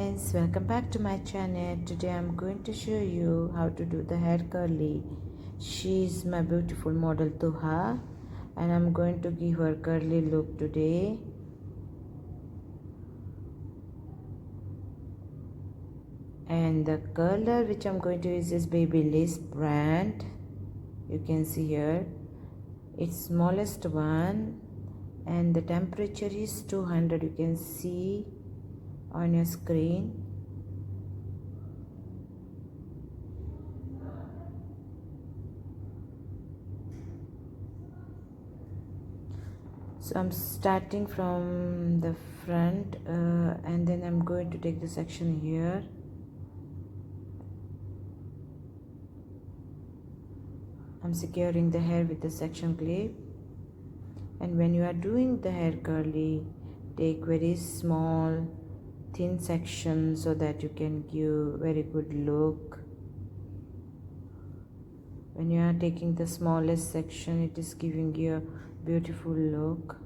guys, welcome back to my channel. Today I'm going to show you how to do the hair curly. She's my beautiful model Tuha and I'm going to give her curly look today. And the color which I'm going to use is Babyliss brand. You can see here it's smallest one and the temperature is 200. You can see on your screen. So I'm starting from the front and then I'm going to take the section here. I'm securing the hair with the section clip. And when you are doing the hair curly, take very small thin section so that you can give very good look. When you are taking the smallest section, it is giving you a beautiful look.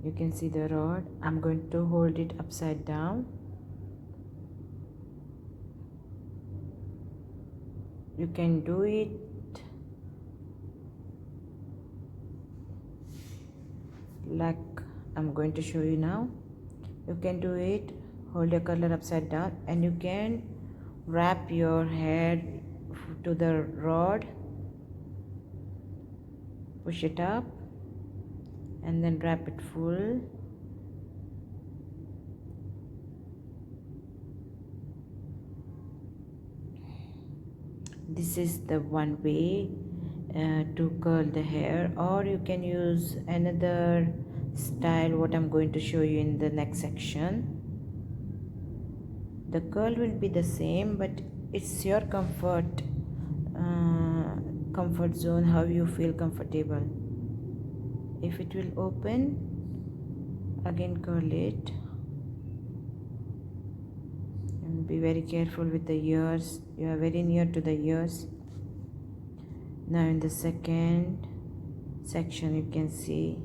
You can see the rod. I'm going to hold it upside down. You can do it like I'm going to show you now. You can do it, hold your curler upside down, and you can wrap your hair to the rod, push it up and then wrap it full. This is the one way to curl the hair, or you can use another style what I'm going to show you in the next section. The curl will be the same, but it's your comfort zone, how you feel comfortable. If it will open, again curl it, and be very careful with the ears. You are very near to the ears. Now in the second section, you can see,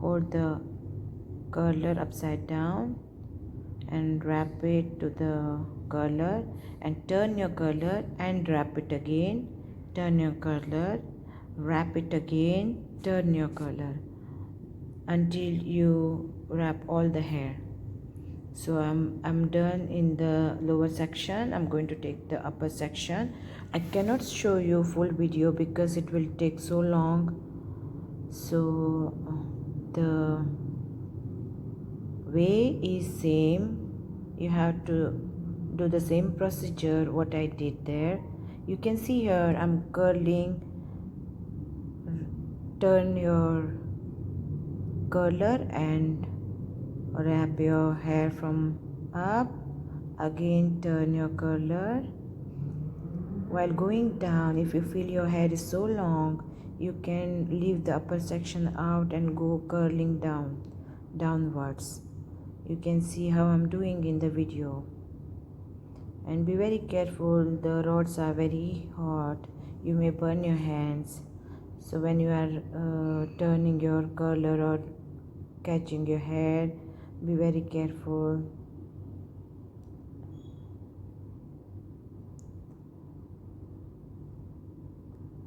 hold the curler upside down and wrap it to the curler, and turn your curler and wrap it again, turn your curler, wrap it again, turn your curler, until you wrap all the hair. So I'm done in the lower section. I'm going to take the upper section. I cannot show you full video because it will take so long. So the way is same. You have to do the same procedure what I did there. You can see here I'm curling. Turn your curler and wrap your hair from up. Again turn your curler. While going down, if you feel your hair is so long, you can leave the upper section out and go curling downwards. You can see how I'm doing in the video. And be very careful, the rods are very hot. You may burn your hands. So when you are turning your curler or catching your hair, be very careful.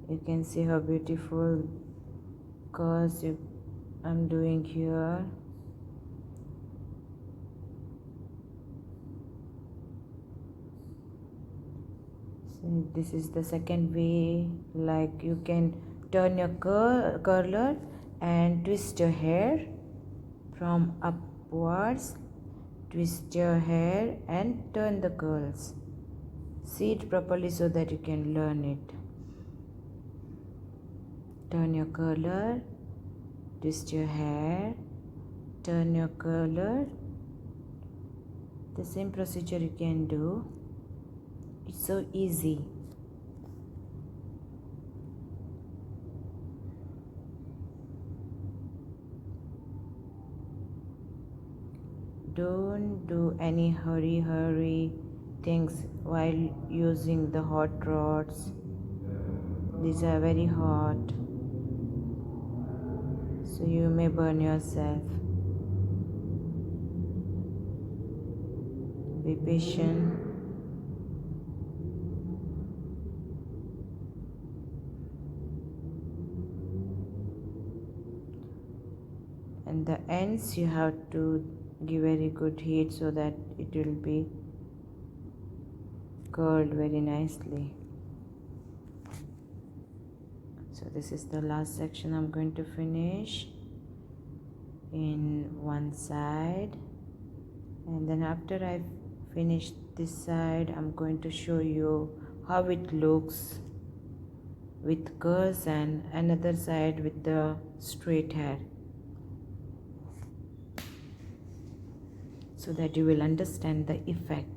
You can see how beautiful curls I'm doing here. So this is the second way, like you can turn your curler and twist your hair from upwards, twist your hair and turn the curls. See it properly so that you can learn it. Turn your curler, twist your hair, turn your curler. The same procedure you can do. It's so easy. Don't do any hurry things while using the hot rods. These are very hot. So so you may burn yourself. Be patient. And the ends you have to give very good heat so that it will be curled very nicely. So this is the last section I'm going to finish in one side, and then after I finish this side I'm going to show you how it looks with curls and another side with the straight hair, so that you will understand the effect.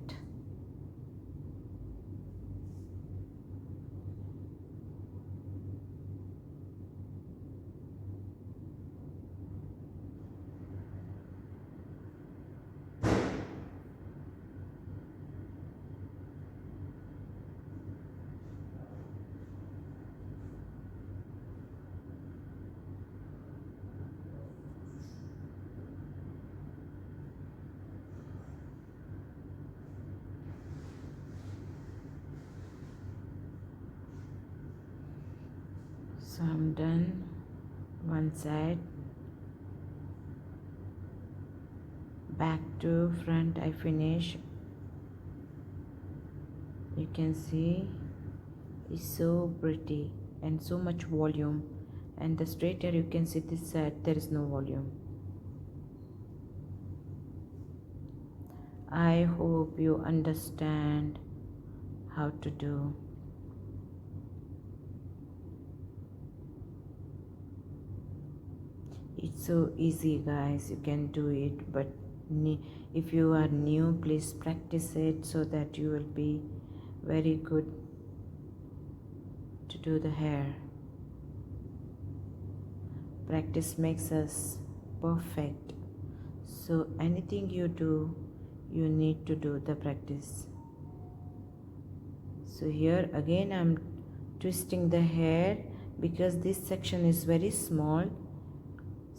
So I'm done one side, back to front I finish. You can see it's so pretty and so much volume, and the straight hair you can see this side there is no volume. I hope you understand how to do. It's so easy guys, you can do it, but if you are new, please practice it so that you will be very good to do the hair. Practice makes us perfect, so anything you do, you need to do the practice. So here again I'm twisting the hair because this section is very small,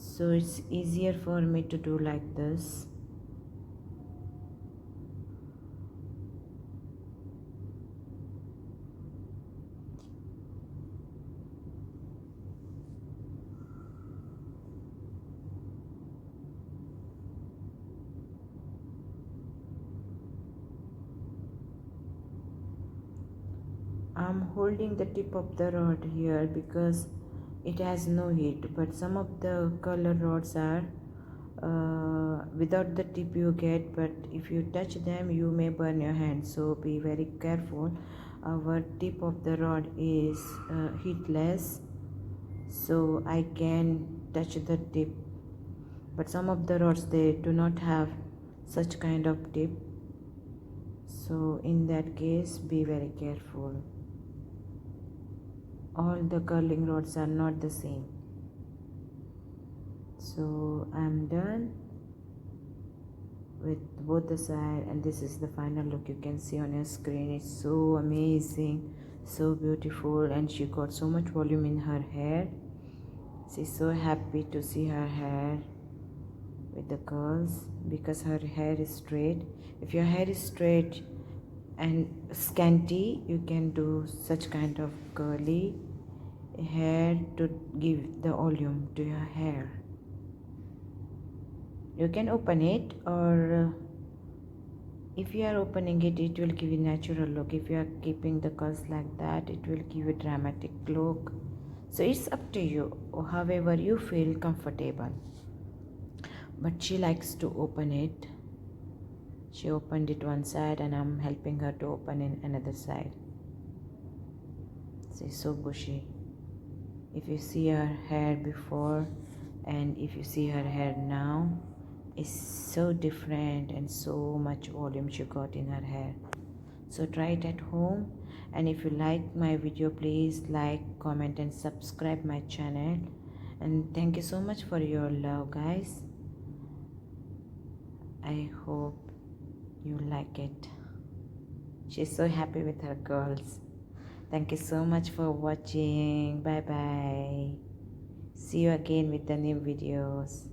so it's easier for me to do like this. I'm holding the tip of the rod here because it has no heat, but some of the color rods are without the tip you get, but if you touch them you may burn your hand, so be very careful. Our tip of the rod is heatless, so I can touch the tip, but some of the rods they do not have such kind of tip, so in that case be very careful. All the curling rods are not the same. So I'm done with both the side, and this is the final look you can see on your screen. It's so amazing, so beautiful, and she got so much volume in her hair. She's so happy to see her hair with the curls because her hair is straight. If your hair is straight and scanty, you can do such kind of curly hair to give the volume to your hair. You can open it, or if you are opening it, it will give you natural look. If you are keeping the curls like that, it will give you dramatic look. So it's up to you, or however you feel comfortable. But she likes to open it. She opened it one side and I'm helping her to open in another side. She's so bushy. If you see her hair before and if you see her hair now, it's so different and so much volume she got in her hair. So try it at home, and if you like my video, please like, comment and subscribe my channel. And thank you so much for your love guys. I hope you like it. She's so happy with her girls. Thank you so much for watching. Bye bye. See you again with the new videos.